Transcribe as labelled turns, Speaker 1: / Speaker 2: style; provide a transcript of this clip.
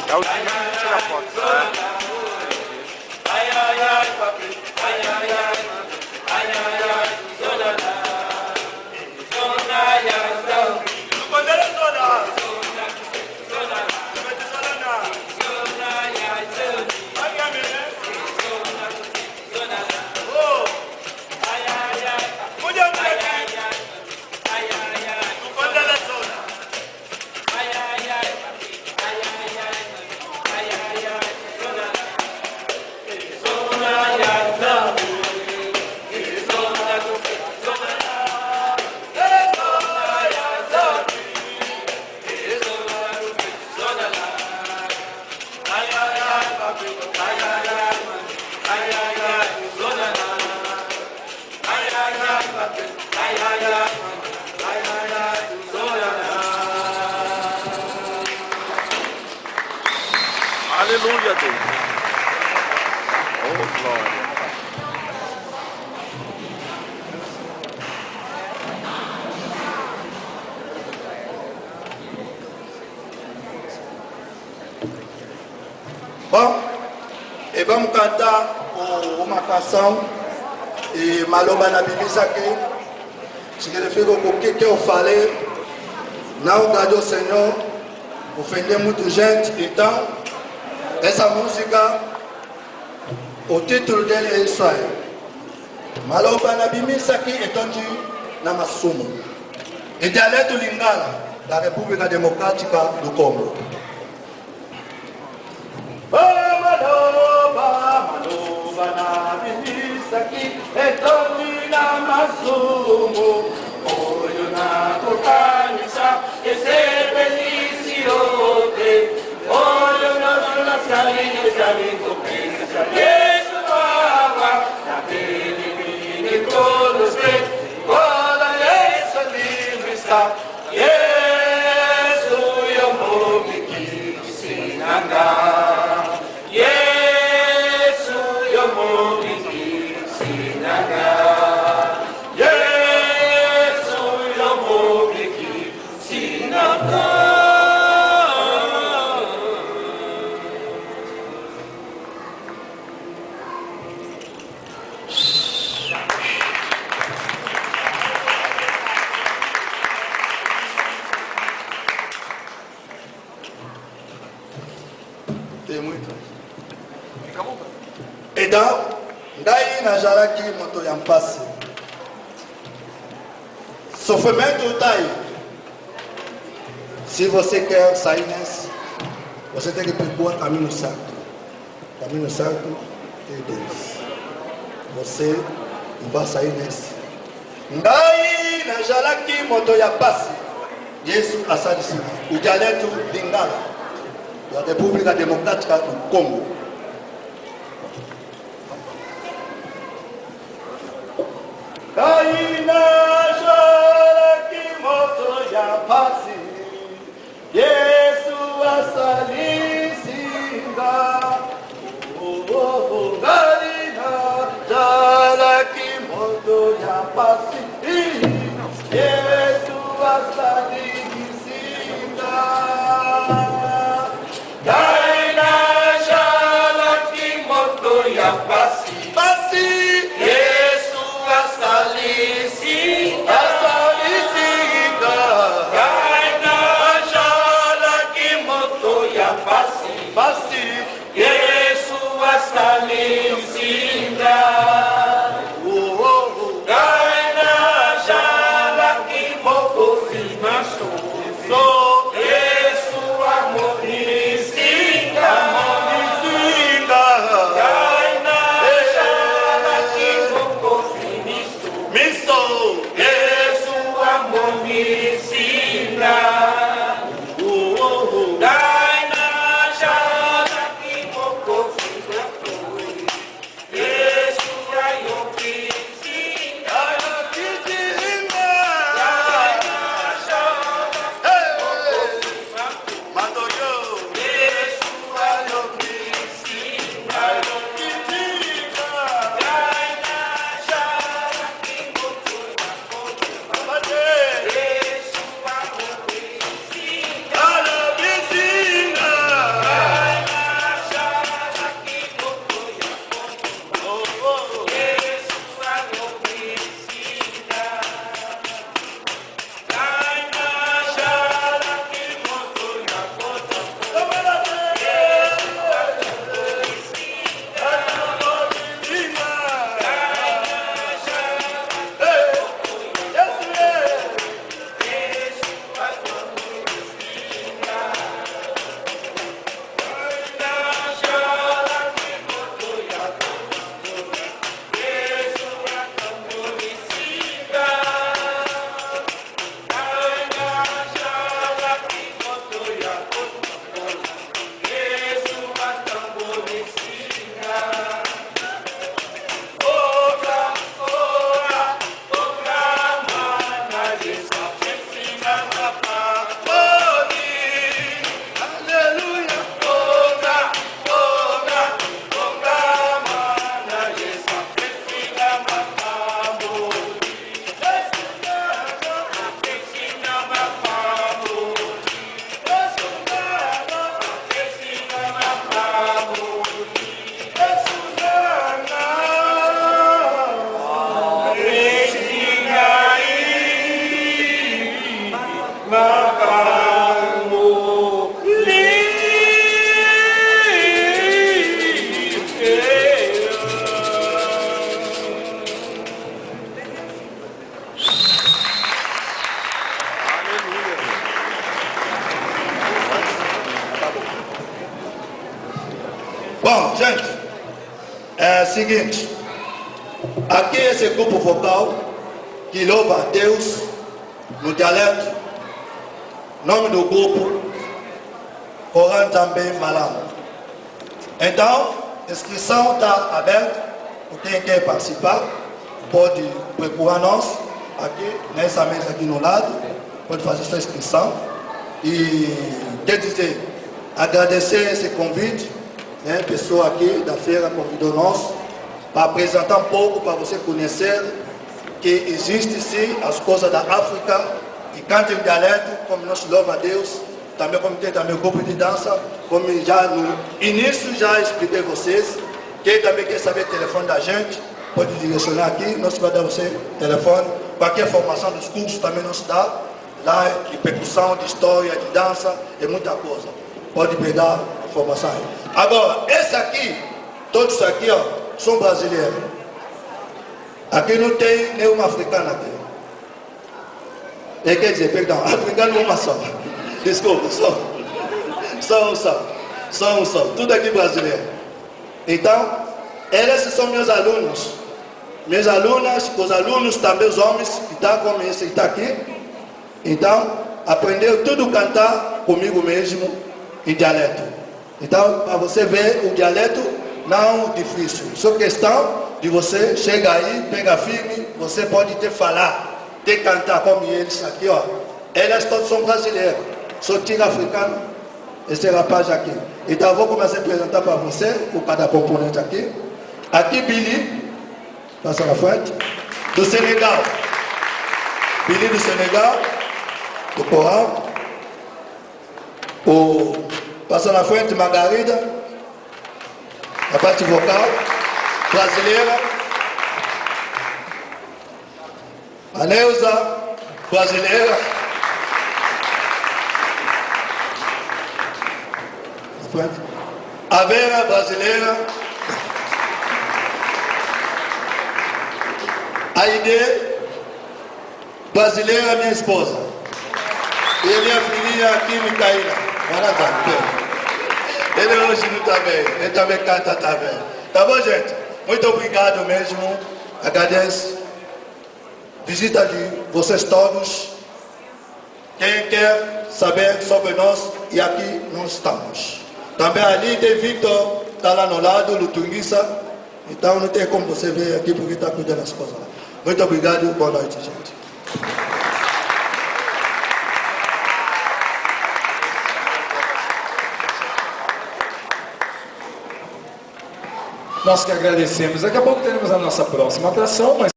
Speaker 1: É o time que tira foto.
Speaker 2: Ai, ai, ai, papi. Ai, ai, ai, ai, ai, ai, zona lá. Zona, ya, zona. Zona, zona. Zona, zona, ya, zona. Ai, ai, zona, oh. Ai, ai, ai. Ai, ai, ai. Ai, ai, ai. Zona, zona. Ai, ai, ai, papi. Ai, ai, ai. Ai, ai, ai, zona lá. Zona, ya, zona.
Speaker 1: Aleluia, Deus. Oh, glória.
Speaker 3: Bom, e vamos cantar uma canção e Maloba na Bibisa aqui. Significa o que eu falei. Não dá ao Senhor, ofender muita gente. Então, essa música, o título dele é isso aí. Maloba na Bibisa aqui, então na Massumo. E dialeto Lingala, da República Democrática do Congo. Maloba na Bibisa aqui, então na Massumo. Olho na cocança, esse delicioso. Olho na salinha, salinha, pensa, isso água, naquele mini todos que, toda essa livre está. Yesu yomobi kisinanga. Yesu yomobi kisinanga. Yesu yomobi kisinanga. Tem muito.
Speaker 1: Fica bom.
Speaker 3: Então, daí na Jaraki moto ya mpasi. Sofrimento tá aí. Se você quer sair nesse, você tem que procurar o caminho certo. O caminho certo é Deus. Você não vai sair nesse. Daí na Jaraki moto ya pasi. Jesus assadisi. O dialeto Lingala, da República Democrática do Congo. Daí na Jaraki moto ya pasi. Jesus assadisi. Daí na Jaraki moto ya pasi. Jesus assadisi.
Speaker 2: Dai na Jaraki moto ya pasi.
Speaker 3: Pasi.
Speaker 2: Yesu asalisika.
Speaker 3: Asalisika.
Speaker 2: Dai na
Speaker 3: Bom, gente, é o seguinte. Aqui esse grupo vocal que louva a Deus no dialeto. Nome do grupo, Coran também Malam. Então, a inscrição está aberta. Quem quer participar pode procurar nós aqui, nessa mesa aqui no lado. Pode fazer sua inscrição. E quer dizer, agradecer esse convite, né? A pessoa aqui da feira convidou nós para apresentar um pouco, para você conhecer que existe sim as coisas da África e canta em dialeto, como nós louva a Deus, também como tem também o grupo de dança, como já no início já expliquei a vocês. Quem também quer saber o telefone da gente, pode direcionar aqui, nós vamos dar você o telefone. Qualquer formação dos cursos também nos dá, lá de percussão, de história, de dança, e muita coisa. Pode pegar a informação aí. Agora, esse aqui, todos aqui, ó, são brasileiros. Aqui não tem nenhuma africana aqui. Quer dizer, perdão, africano uma só. Desculpa, só um só. Tudo aqui brasileiro. Então, eles são meus alunos. Minhas alunas, os alunos também, os homens, que estão como esse que está aqui. Então, aprendeu tudo a cantar comigo mesmo em dialeto. Então, para você ver, o dialeto não é difícil. Só questão de você chegar aí, pegar firme, você pode ter falar, ter cantar como eles aqui, ó. Eles todos são brasileiros. Só tira africano, esse rapaz aqui. Então, eu vou começar a apresentar para você, por cada componente aqui. Aqui, Billy, passa na frente, do Senegal. Billy do Senegal, do Coral. Passa na frente, Margarida, a parte vocal, brasileira. A Neuza, brasileira. A Vera, brasileira. A Ide, brasileira, minha esposa. E minha filhinha aqui, Micaíla. Ele hoje não está bem, ele também canta também. Tá bom, gente? Muito obrigado mesmo. Agradeço. Visita de vocês todos. Quem quer saber sobre nós, e aqui nós estamos. Também ali tem Victor, está lá no lado, Lutunguissa. Então não tem como você ver aqui porque está cuidando das coisas. Muito obrigado, boa noite, gente.
Speaker 4: Nós que agradecemos. Daqui a pouco teremos a nossa próxima atração, mas